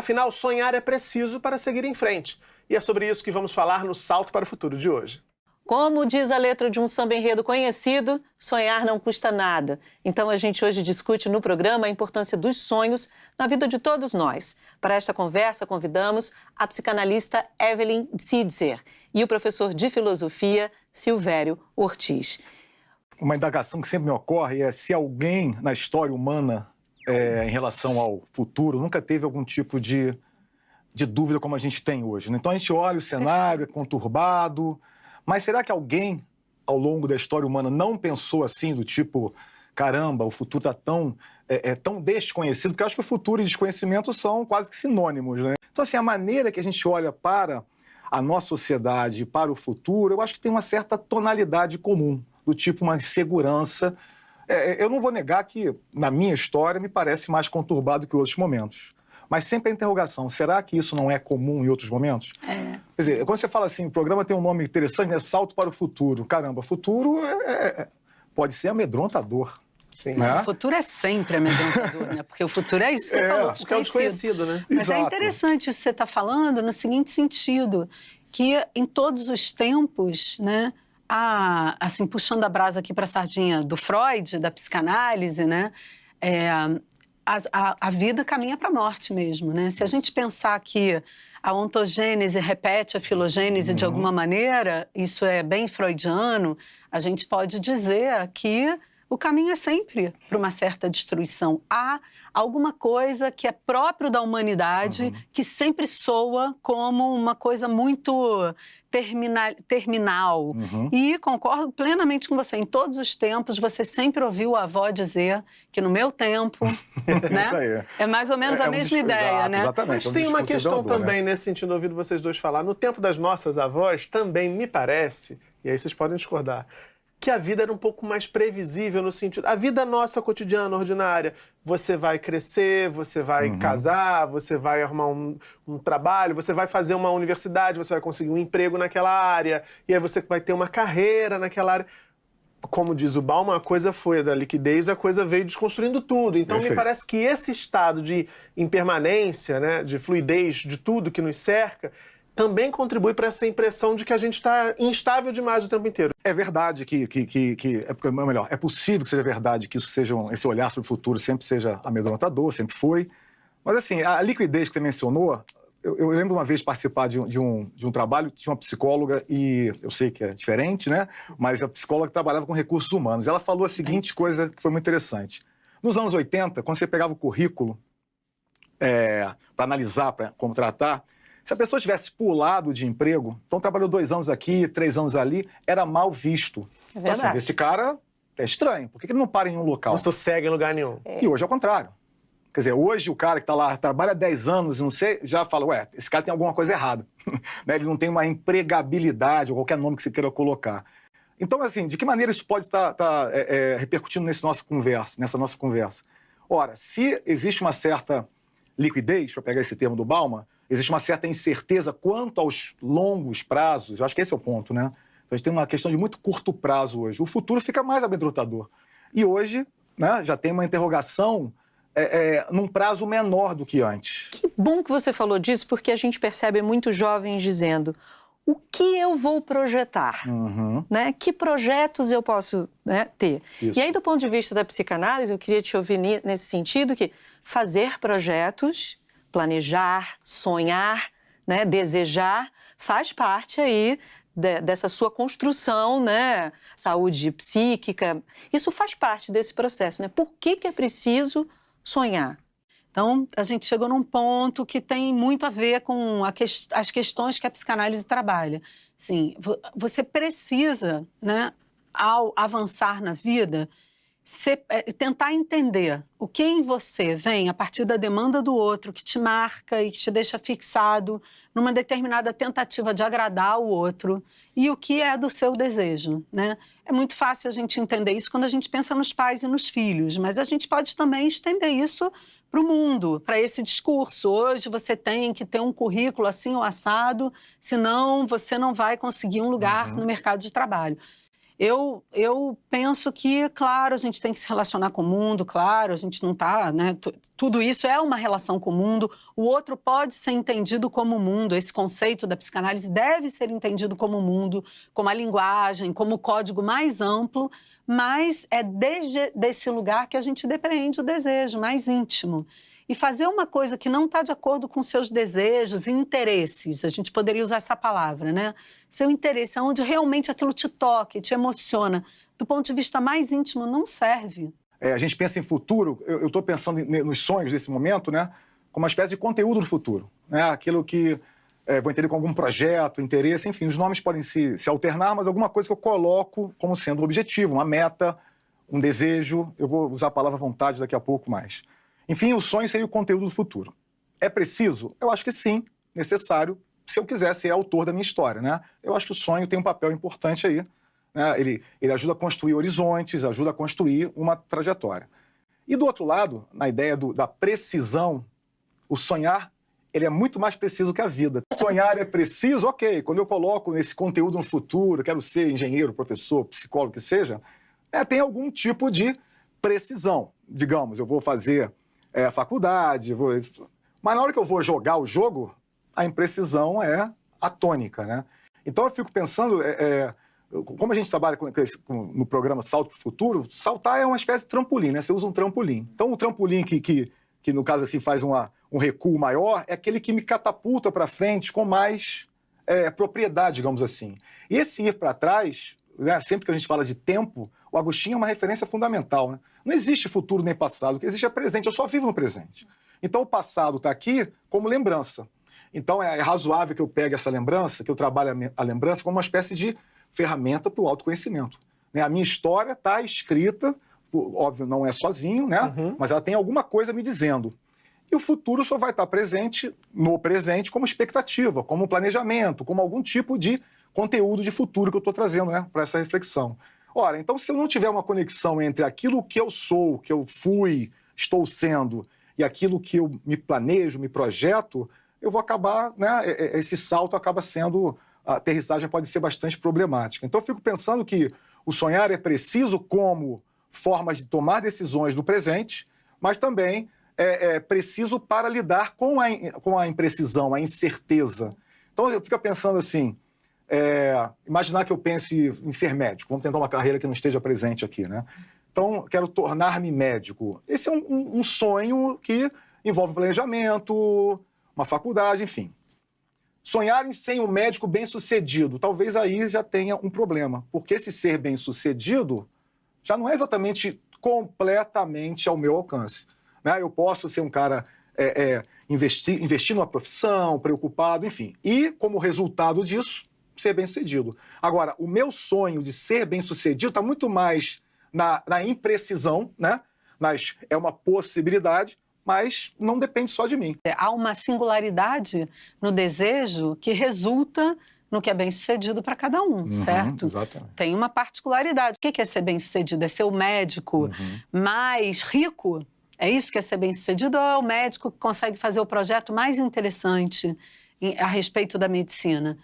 Afinal, sonhar é preciso para seguir em frente. E é sobre isso que vamos falar no Salto para o Futuro de hoje. Como diz a letra de um samba-enredo conhecido, sonhar não custa nada. Então a gente hoje discute no programa a importância dos sonhos na vida de todos nós. Para esta conversa, convidamos a psicanalista Evelyn Sidzer e o professor de filosofia Silvério Ortiz. Uma indagação que sempre me ocorre é se alguém na história humana, em relação ao futuro, nunca teve algum tipo de dúvida como a gente tem hoje, né? Então a gente olha o cenário, é conturbado, mas será que alguém, ao longo da história humana, não pensou assim, do tipo, caramba, o futuro está tão desconhecido, porque eu acho que o futuro e desconhecimento são quase que sinônimos, né? Então, assim, a maneira que a gente olha para a nossa sociedade, para o futuro, eu acho que tem uma certa tonalidade comum, do tipo uma insegurança. Eu não vou negar que, na minha história, me parece mais conturbado que outros momentos. Mas sempre a interrogação, será que isso não é comum em outros momentos? Quer dizer, quando você fala assim, o programa tem um nome interessante, né? Salto para o futuro. Caramba, futuro pode ser amedrontador. Sim. Né? O futuro é sempre amedrontador, né? Porque o futuro é isso que você falou, porque é o desconhecido, né? Mas Exato. é interessante isso que você está falando no seguinte sentido, que em todos os tempos, né? Assim, puxando a brasa aqui para a sardinha do Freud, da psicanálise, né? A vida caminha para a morte mesmo, né? Se a gente pensar que a ontogênese repete a filogênese de alguma maneira, isso é bem freudiano, a gente pode dizer que o caminho é sempre para uma certa destruição. Há alguma coisa que é próprio da humanidade que sempre soa como uma coisa muito terminal. E concordo plenamente com você. Em todos os tempos, você sempre ouviu a avó dizer que no meu tempo, né? Isso aí. É mais ou menos a mesma ideia, né? Exatamente. Mas tem uma questão também, né? nesse sentido, ouvindo vocês dois falar. No tempo das nossas avós, também me parece, e aí vocês podem discordar, que a vida era um pouco mais previsível no sentido... A vida nossa cotidiana, ordinária, você vai crescer, você vai casar, você vai arrumar um trabalho, você vai fazer uma universidade, você vai conseguir um emprego naquela área, e aí você vai ter uma carreira naquela área. Como diz o Bauman, a coisa foi da liquidez, a coisa veio desconstruindo tudo. Então me parece que esse estado de impermanência, né, de fluidez de tudo que nos cerca, também contribui para essa impressão de que a gente está instável demais o tempo inteiro. É verdade é possível que seja verdade que esse olhar sobre o futuro sempre seja amedrontador, sempre foi. Mas assim, a liquidez que você mencionou, eu lembro uma vez participar de um trabalho, tinha uma psicóloga, e eu sei que é diferente, né? Mas a psicóloga trabalhava com recursos humanos. Ela falou a seguinte coisa que foi muito interessante. Nos anos 80, quando você pegava o currículo para analisar, para contratar, se a pessoa tivesse pulado de emprego, então trabalhou 2 anos aqui, 3 anos ali, era mal visto. É verdade. Então, assim, esse cara é estranho, por que ele não para em um local? Não sossegue em lugar nenhum. E hoje é o contrário. Quer dizer, hoje o cara que está lá, trabalha 10 anos, não sei, já fala, esse cara tem alguma coisa errada. Né? Ele não tem uma empregabilidade, ou qualquer nome que você queira colocar. Então, assim, de que maneira isso pode estar repercutindo nessa nossa conversa? Ora, se existe uma certa liquidez, para pegar esse termo do Bauman, existe uma certa incerteza quanto aos longos prazos, eu acho que esse é o ponto, né? Então, a gente tem uma questão de muito curto prazo hoje. O futuro fica mais amedrontador. E hoje, né, já tem uma interrogação num prazo menor do que antes. Que bom que você falou disso, porque a gente percebe muitos jovens dizendo: o que eu vou projetar? Né? Que projetos eu posso, né, ter? Isso. E aí, do ponto de vista da psicanálise, eu queria te ouvir nesse sentido que fazer projetos, planejar, sonhar, né, desejar, faz parte aí dessa sua construção, né, saúde psíquica. Isso faz parte desse processo, né? Por que é preciso sonhar? Então, a gente chegou num ponto que tem muito a ver com as questões que a psicanálise trabalha. Sim, você precisa, né, ao avançar na vida, tentar entender o que em você vem a partir da demanda do outro, que te marca e que te deixa fixado numa determinada tentativa de agradar o outro, e o que é do seu desejo, né? É muito fácil a gente entender isso quando a gente pensa nos pais e nos filhos, mas a gente pode também estender isso para o mundo, para esse discurso. Hoje você tem que ter um currículo assim ou assado, senão você não vai conseguir um lugar no mercado de trabalho. Eu penso que, claro, a gente tem que se relacionar com o mundo, claro, a gente não está, né? Tudo isso é uma relação com o mundo. O outro pode ser entendido como mundo. Esse conceito da psicanálise deve ser entendido como mundo, como a linguagem, como o código mais amplo, mas é desde desse lugar que a gente depreende o desejo mais íntimo. E fazer uma coisa que não está de acordo com seus desejos e interesses, a gente poderia usar essa palavra, né? Seu interesse, onde realmente aquilo te toca, te emociona, do ponto de vista mais íntimo, não serve. A gente pensa em futuro, eu estou pensando nos sonhos desse momento, né? Como uma espécie de conteúdo do futuro, né? Aquilo que vou entender com algum projeto, interesse, enfim, os nomes podem se alternar, mas alguma coisa que eu coloco como sendo um objetivo, uma meta, um desejo. Eu vou usar a palavra vontade daqui a pouco mais. Enfim, o sonho seria o conteúdo do futuro. É preciso? Eu acho que sim, necessário, se eu quiser ser autor da minha história, né? Eu acho que o sonho tem um papel importante aí, né? Ele ajuda a construir horizontes, ajuda a construir uma trajetória. E do outro lado, na ideia da precisão, o sonhar, ele é muito mais preciso que a vida. Sonhar é preciso, ok, quando eu coloco esse conteúdo no futuro, quero ser engenheiro, professor, psicólogo, que seja, tem algum tipo de precisão. Digamos, eu vou fazer faculdade, mas na hora que eu vou jogar o jogo, a imprecisão é atônica, né? Então eu fico pensando, como a gente trabalha no programa Salto para o Futuro, saltar é uma espécie de trampolim, né? Você usa um trampolim. Então o trampolim que no caso assim faz um recuo maior é aquele que me catapulta para frente com mais propriedade, digamos assim. E esse ir para trás, né, sempre que a gente fala de tempo, o Agostinho é uma referência fundamental, né? Não existe futuro nem passado, o que existe é presente, eu só vivo no presente. Então o passado está aqui como lembrança. Então é razoável que eu pegue essa lembrança, que eu trabalhe a lembrança como uma espécie de ferramenta para o autoconhecimento, né? A minha história está escrita, óbvio, não é sozinho, né? Mas ela tem alguma coisa me dizendo. E o futuro só vai estar presente no presente como expectativa, como planejamento, como algum tipo de conteúdo de futuro que eu estou trazendo, né, para essa reflexão. Ora, então se eu não tiver uma conexão entre aquilo que eu sou, que eu fui, estou sendo, e aquilo que eu me planejo, me projeto, eu vou acabar, né, esse salto acaba sendo, a aterrissagem pode ser bastante problemática. Então eu fico pensando que o sonhar é preciso como formas de tomar decisões do presente, mas também é preciso para lidar com a imprecisão, a incerteza. Então eu fico pensando assim, imaginar que eu pense em ser médico, vamos tentar uma carreira que não esteja presente aqui, né? Então, quero tornar-me médico. Esse é um sonho que envolve planejamento, uma faculdade, enfim. Sonhar em ser um médico bem-sucedido, talvez aí já tenha um problema, porque esse ser bem-sucedido já não é exatamente completamente ao meu alcance, né? Eu posso ser um cara investir numa profissão, preocupado, enfim. E, como resultado disso, ser bem-sucedido. Agora, o meu sonho de ser bem-sucedido está muito mais na imprecisão, né? É uma possibilidade, mas não depende só de mim. Há uma singularidade no desejo que resulta no que é bem-sucedido para cada um, certo? Exatamente. Tem uma particularidade. O que é ser bem-sucedido? É ser o médico mais rico? É isso que é ser bem-sucedido? Ou é o médico que consegue fazer o projeto mais interessante a respeito da medicina?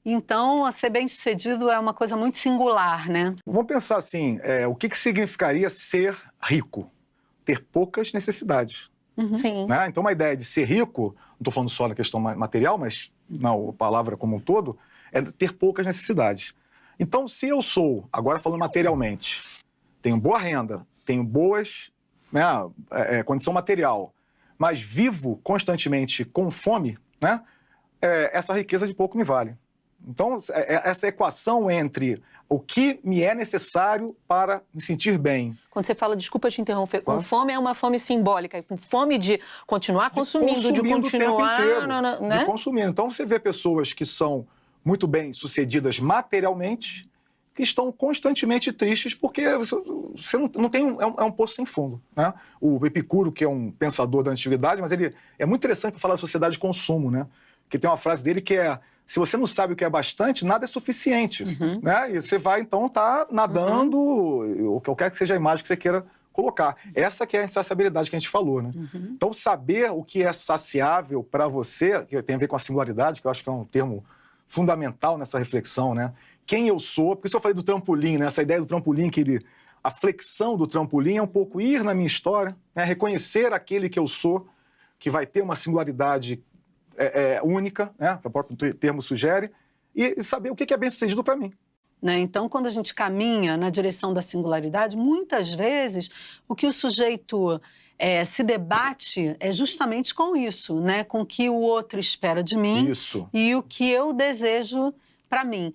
Então, ser bem-sucedido é uma coisa muito singular, né? Vamos pensar assim, o que significaria ser rico? Ter poucas necessidades. Sim. Né? Então, uma ideia de ser rico, não estou falando só na questão material, mas na palavra como um todo, é ter poucas necessidades. Então, se eu sou, agora falando materialmente, tenho boa renda, tenho boas, né, condição material, mas vivo constantemente com fome, né, essa riqueza de pouco me vale. Então, essa equação entre o que me é necessário para me sentir bem. Quando você fala, desculpa te interromper, com fome é uma fome simbólica, com fome de continuar consumindo, de continuar... O tempo inteiro, né? de consumir. Então, você vê pessoas que são muito bem-sucedidas materialmente, que estão constantemente tristes porque você não tem um poço sem fundo, né? O Epicuro, que é um pensador da antiguidade, mas ele é muito interessante para falar da sociedade de consumo, né? Que tem uma frase dele que é: se você não sabe o que é bastante, nada é suficiente, né? E você vai, então, estar nadando, ou qualquer que seja a imagem que você queira colocar. Essa que é a insaciabilidade que a gente falou, né? Então, saber o que é saciável para você, que tem a ver com a singularidade, que eu acho que é um termo fundamental nessa reflexão, né? quem eu sou. Por isso eu falei do trampolim, né? Essa ideia do trampolim, a flexão do trampolim é um pouco ir na minha história, né? Reconhecer aquele que eu sou, que vai ter uma singularidade única, né? O próprio termo sugere, e saber o que é bem-sucedido para mim. Né? Então, quando a gente caminha na direção da singularidade, muitas vezes o que o sujeito se debate é justamente com isso, né? Com o que o outro espera de mim Isso. e o que eu desejo para mim.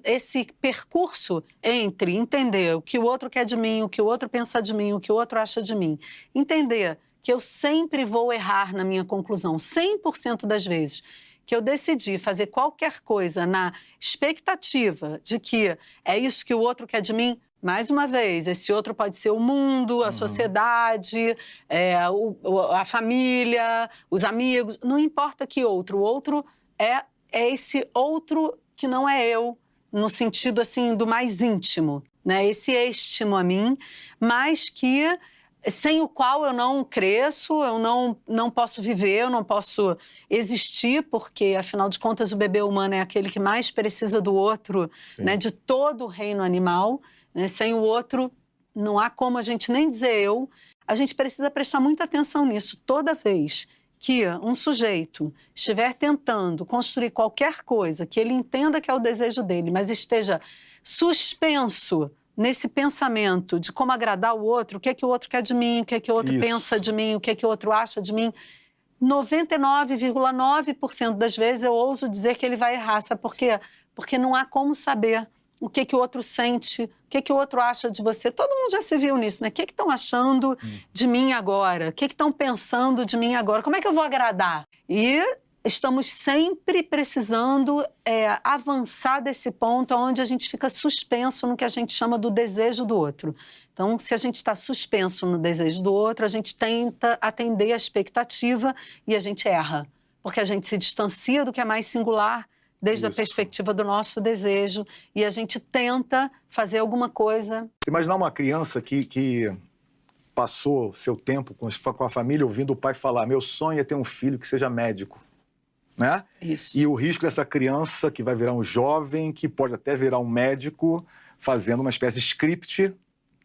Esse percurso entre entender o que o outro quer de mim, o que o outro pensa de mim, o que o outro acha de mim, entender que eu sempre vou errar na minha conclusão, 100% das vezes, que eu decidi fazer qualquer coisa na expectativa de que é isso que o outro quer de mim, mais uma vez, esse outro pode ser o mundo, a sociedade, a família, os amigos, não importa que outro. O outro é esse outro que não é eu, no sentido assim do mais íntimo, né? Esse êxtimo a mim, mas que sem o qual eu não cresço, eu não posso viver, eu não posso existir, porque, afinal de contas, o bebê humano é aquele que mais precisa do outro, né, de todo o reino animal. Né? Sem o outro, não há como a gente nem dizer eu. A gente precisa prestar muita atenção nisso. Toda vez que um sujeito estiver tentando construir qualquer coisa que ele entenda que é o desejo dele, mas esteja suspenso nesse pensamento de como agradar o outro, o que é que o outro quer de mim, o que é que o outro pensa de mim, o que é que o outro acha de mim, 99,9% das vezes eu ouso dizer que ele vai errar. Sabe por quê? Porque não há como saber o que o outro sente, o que o outro acha de você. Todo mundo já se viu nisso, né? O que estão achando de mim agora? O que estão pensando de mim agora? Como é que eu vou agradar? E estamos sempre precisando avançar desse ponto onde a gente fica suspenso no que a gente chama do desejo do outro. Então, se a gente está suspenso no desejo do outro, a gente tenta atender a expectativa e a gente erra, porque a gente se distancia do que é mais singular desde a perspectiva do nosso desejo e a gente tenta fazer alguma coisa. Imaginar uma criança que passou seu tempo com a família ouvindo o pai falar: meu sonho é ter um filho que seja médico. Né? Isso. E o risco dessa criança que vai virar um jovem, que pode até virar um médico, fazendo uma espécie de script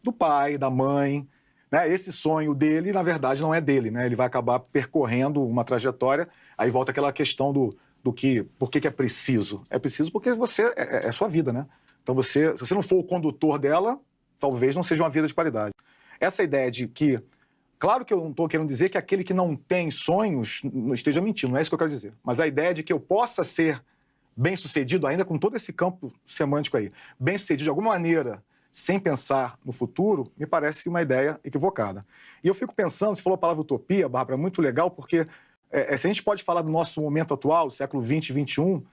do pai, da mãe. Né? Esse sonho dele, na verdade, não é dele. Né? Ele vai acabar percorrendo uma trajetória. Aí volta aquela questão do que, por que é preciso? É preciso porque você é sua vida, né? Então, se você não for o condutor dela, talvez não seja uma vida de qualidade. Essa ideia de que, claro que eu não estou querendo dizer que aquele que não tem sonhos não esteja mentindo, não é isso que eu quero dizer. Mas a ideia de que eu possa ser bem-sucedido, ainda com todo esse campo semântico aí, bem-sucedido de alguma maneira, sem pensar no futuro, me parece uma ideia equivocada. E eu fico pensando, você falou a palavra utopia, Bárbara, é muito legal, porque se a gente pode falar do nosso momento atual, século XX e XXI,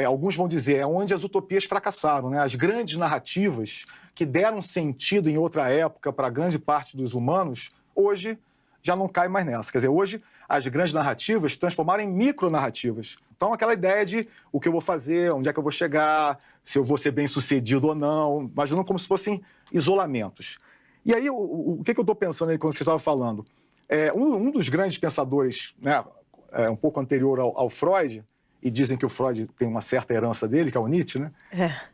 alguns vão dizer, é onde as utopias fracassaram, né? As grandes narrativas que deram sentido em outra época para grande parte dos humanos, hoje já não cai mais nessa. Quer dizer, hoje as grandes narrativas se transformaram em micronarrativas. Então, aquela ideia de o que eu vou fazer, onde é que eu vou chegar, se eu vou ser bem-sucedido ou não, imaginando como se fossem isolamentos. E aí, o que eu estou pensando aí quando você estava falando? Um dos grandes pensadores, né, um pouco anterior ao Freud, e dizem que o Freud tem uma certa herança dele, que é o Nietzsche, né?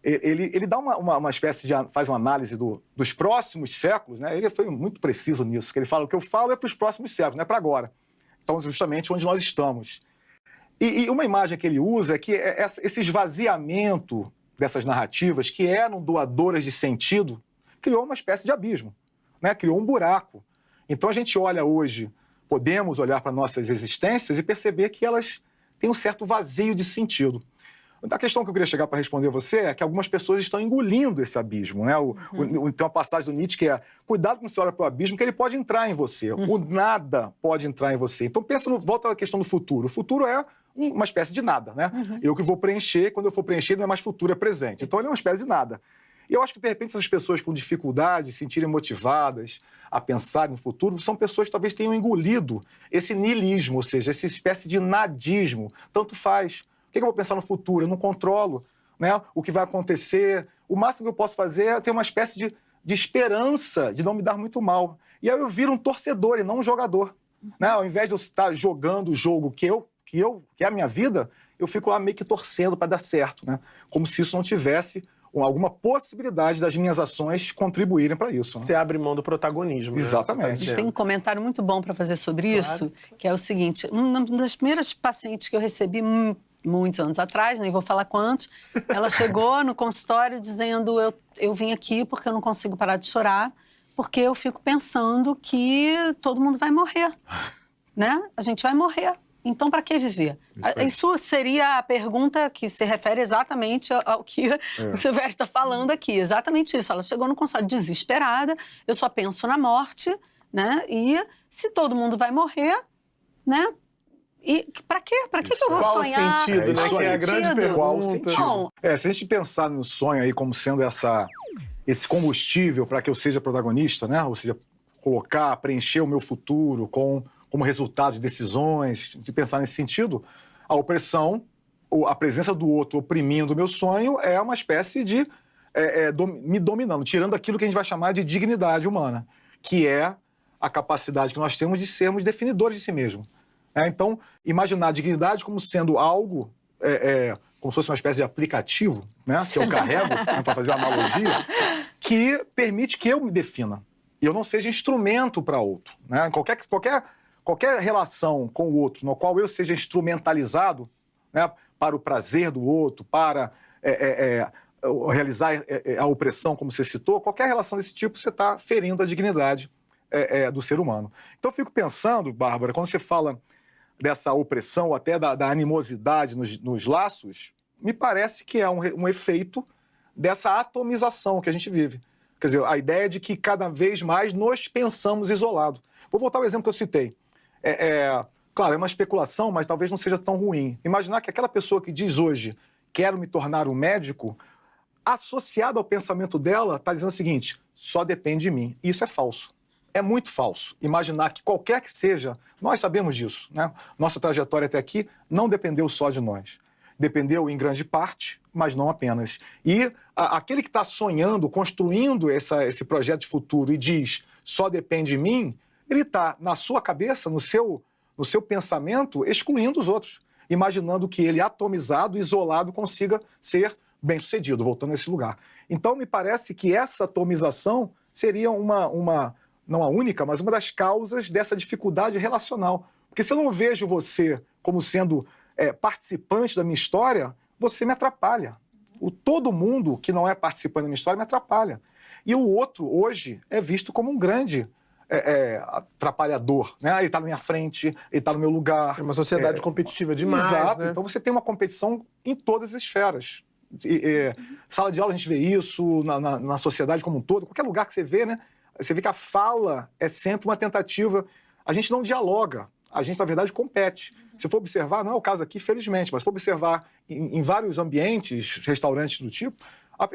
Ele dá uma espécie de... faz uma análise dos próximos séculos, né? Ele foi muito preciso nisso, que ele fala, o que eu falo é para os próximos séculos, não é para agora. Então, justamente onde nós estamos. E uma imagem que ele usa é que esse esvaziamento dessas narrativas, que eram doadoras de sentido, criou uma espécie de abismo, né? Criou um buraco. Então, a gente olha hoje, podemos olhar para nossas existências e perceber que elas têm um certo vazio de sentido. A questão que eu queria chegar para responder a você é que algumas pessoas estão engolindo esse abismo. Né? Tem uma passagem do Nietzsche que é: cuidado quando você olha para o abismo, que ele pode entrar em você. O nada pode entrar em você. Então, volta à questão do futuro. O futuro é uma espécie de nada. Né? Eu que vou preencher, quando eu for preencher, não é mais futuro, é presente. Então, ele é uma espécie de nada. E eu acho que, de repente, essas pessoas com dificuldade, se sentirem motivadas a pensar no futuro, são pessoas que talvez tenham engolido esse niilismo, ou seja, essa espécie de nadismo. Tanto faz. O que eu vou pensar no futuro? Eu não controlo, né, o que vai acontecer. O máximo que eu posso fazer é ter uma espécie de esperança de não me dar muito mal. E aí eu viro um torcedor e não um jogador. Né? Ao invés de eu estar jogando o jogo que é a minha vida, eu fico lá meio que torcendo para dar certo. Né? como se isso não tivesse alguma possibilidade das minhas ações contribuírem para isso. Né? Você abre mão do protagonismo. Né? Exatamente. Você tá Tem um comentário muito bom para fazer sobre isso, que é o seguinte: uma das primeiras pacientes que eu recebi muitos anos atrás, nem vou falar quantos, ela chegou no consultório dizendo: eu vim aqui porque eu não consigo parar de chorar, porque eu fico pensando que todo mundo vai morrer, né? A gente vai morrer. Então, para que viver? Isso seria a pergunta que se refere exatamente ao que o Silvério está falando aqui. Exatamente isso. Ela chegou no consultório desesperada, eu só penso na morte, né? E se todo mundo vai morrer, né? E para quê? Para que eu vou Qual sonhar? o sentido, né? isso Que é a aí. grande Qual o pergunta. sentido? Bom, Se a gente pensar no sonho aí como sendo esse combustível para que eu seja protagonista, né? Ou seja, preencher o meu futuro como resultado de decisões, se pensar nesse sentido, a opressão, a presença do outro oprimindo o meu sonho é uma espécie de me dominando, tirando aquilo que a gente vai chamar de dignidade humana, que é a capacidade que nós temos de sermos definidores de si mesmo. Então, imaginar a dignidade como sendo algo, como se fosse uma espécie de aplicativo, né, que eu carrego, para fazer uma analogia, que permite que eu me defina e eu não seja instrumento para outro. Né? Qualquer relação com o outro, no qual eu seja instrumentalizado, né, para o prazer do outro, para realizar a opressão, como você citou, qualquer relação desse tipo, você está ferindo a dignidade do ser humano. Então, eu fico pensando, Bárbara, quando você fala dessa opressão, até da animosidade nos laços, me parece que é um efeito dessa atomização que a gente vive. Quer dizer, a ideia de que cada vez mais nós pensamos isolado. Vou voltar ao exemplo que eu citei. Claro, é uma especulação, mas talvez não seja tão ruim. Imaginar que aquela pessoa que diz hoje, quero me tornar um médico, associado ao pensamento dela, está dizendo o seguinte: só depende de mim. E isso é falso. É muito falso. Imaginar que qualquer que seja, nós sabemos disso, né? Nossa trajetória até aqui não dependeu só de nós. Dependeu em grande parte, mas não apenas. E aquele que está sonhando, construindo esse projeto de futuro e diz, só depende de mim, ele está, na sua cabeça, no seu pensamento, excluindo os outros, imaginando que ele, atomizado, isolado, consiga ser bem-sucedido, voltando a esse lugar. Então, me parece que essa atomização seria não a única, mas uma das causas dessa dificuldade relacional. Porque se eu não vejo você como sendo participante da minha história, você me atrapalha. Todo mundo que não é participante da minha história me atrapalha. E o outro, hoje, é visto como um grande atrapalhador, né? Ele está na minha frente, ele está no meu lugar. É uma sociedade competitiva demais, exato, né? Então você tem uma competição em todas as esferas. Sala de aula a gente vê isso, na sociedade como um todo, qualquer lugar que você vê, né? Você vê que a fala é sempre uma tentativa. A gente não dialoga, a gente, na verdade, compete. Se for observar, não é o caso aqui, felizmente, mas se for observar em vários ambientes, restaurantes do tipo,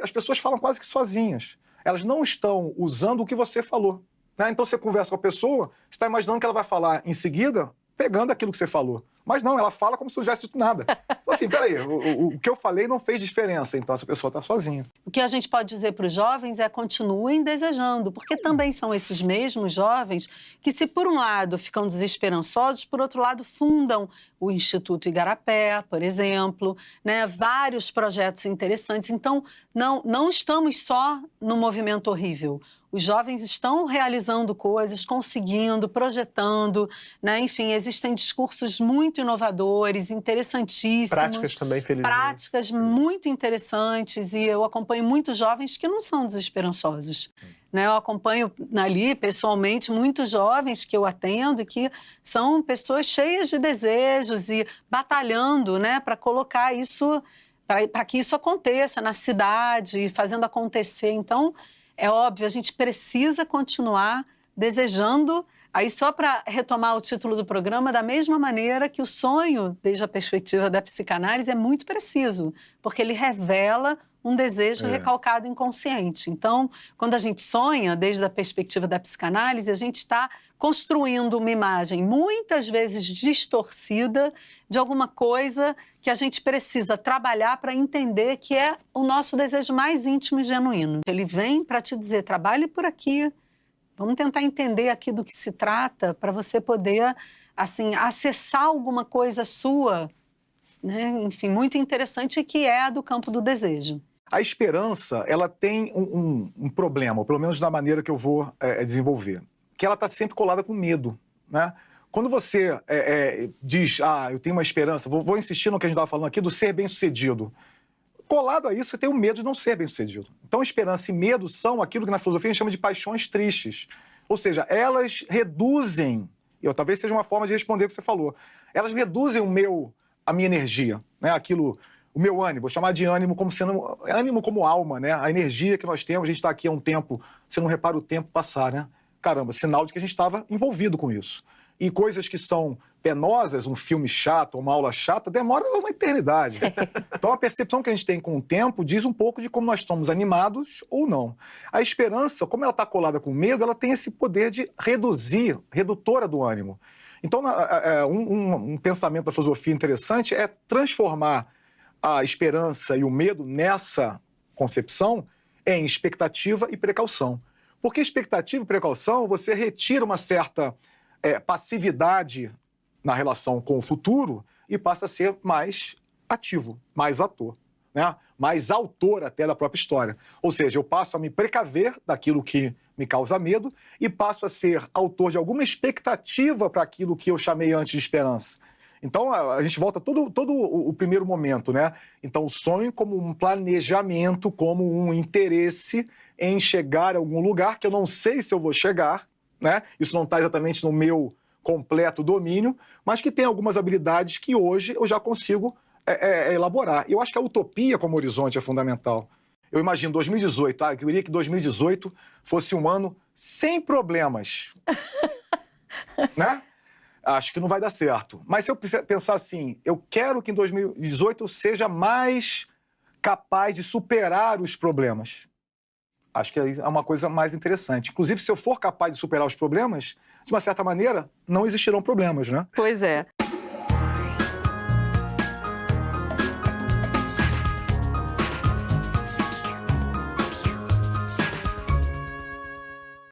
as pessoas falam quase que sozinhas. Elas não estão usando o que você falou. Né? Então, você conversa com a pessoa, você está imaginando que ela vai falar em seguida, pegando aquilo que você falou. Mas não, ela fala como se não tivesse dito nada. Então, assim, peraí, o que eu falei não fez diferença, então essa pessoa está sozinha. O que a gente pode dizer para os jovens é: continuem desejando, porque também são esses mesmos jovens que, se por um lado ficam desesperançosos, por outro lado fundam o Instituto Igarapé, por exemplo, né? Vários projetos interessantes. Então, não estamos só no movimento horrível. Os jovens estão realizando coisas, conseguindo, projetando, né? Enfim, existem discursos muito inovadores, interessantíssimos. Práticas também, felizmente. Práticas muito interessantes, e eu acompanho muitos jovens que não são desesperançosos. Né? Eu acompanho ali, pessoalmente, muitos jovens que eu atendo e que são pessoas cheias de desejos e batalhando, né, para colocar isso, para que isso aconteça na cidade, fazendo acontecer. Então, é óbvio, a gente precisa continuar desejando. Aí, só para retomar o título do programa, da mesma maneira que o sonho, desde a perspectiva da psicanálise, é muito preciso, porque ele revela um desejo recalcado inconsciente. Então, quando a gente sonha, desde a perspectiva da psicanálise, a gente está construindo uma imagem muitas vezes distorcida de alguma coisa que a gente precisa trabalhar para entender que é o nosso desejo mais íntimo e genuíno. Ele vem para te dizer: trabalhe por aqui, vamos tentar entender aqui do que se trata, para você poder, assim, acessar alguma coisa sua né, enfim, muito interessante, que é a do campo do desejo. A esperança, ela tem um problema, ou pelo menos da maneira que eu vou desenvolver, que ela está sempre colada com medo, né? Quando você diz, eu tenho uma esperança, vou insistir no que a gente estava falando aqui, do ser bem-sucedido. Colado a isso, você tem o medo de não ser bem-sucedido. Então, esperança e medo são aquilo que na filosofia a gente chama de paixões tristes. Ou seja, elas reduzem, e talvez seja uma forma de responder o que você falou, elas reduzem a minha energia, né? O meu ânimo, vou chamar de ânimo como sendo ânimo como alma, né? A energia que nós temos, a gente está aqui há um tempo, você não repara o tempo passar, né? Caramba, sinal de que a gente estava envolvido com isso. E coisas que são penosas, um filme chato, uma aula chata, demora uma eternidade. Então a percepção que a gente tem com o tempo diz um pouco de como nós estamos animados ou não. A esperança, como ela está colada com o medo, ela tem esse poder de redutora do ânimo. Então um pensamento da filosofia interessante é transformar a esperança e o medo nessa concepção em expectativa e precaução. Porque expectativa e precaução, você retira uma certa passividade na relação com o futuro e passa a ser mais ativo, mais ator, né? Mais autor até da própria história. Ou seja, eu passo a me precaver daquilo que me causa medo e passo a ser autor de alguma expectativa para aquilo que eu chamei antes de esperança. Então, a gente volta todo o primeiro momento, né? Então, o sonho como um planejamento, como um interesse em chegar a algum lugar que eu não sei se eu vou chegar, né? Isso não está exatamente no meu completo domínio, mas que tem algumas habilidades que hoje eu já consigo elaborar. E eu acho que a utopia como horizonte é fundamental. Eu imagino 2018, eu queria que 2018 fosse um ano sem problemas, né? Acho que não vai dar certo. Mas se eu pensar assim, eu quero que em 2018 eu seja mais capaz de superar os problemas. Acho que é uma coisa mais interessante. Inclusive, se eu for capaz de superar os problemas, de uma certa maneira, não existirão problemas, né? Pois é.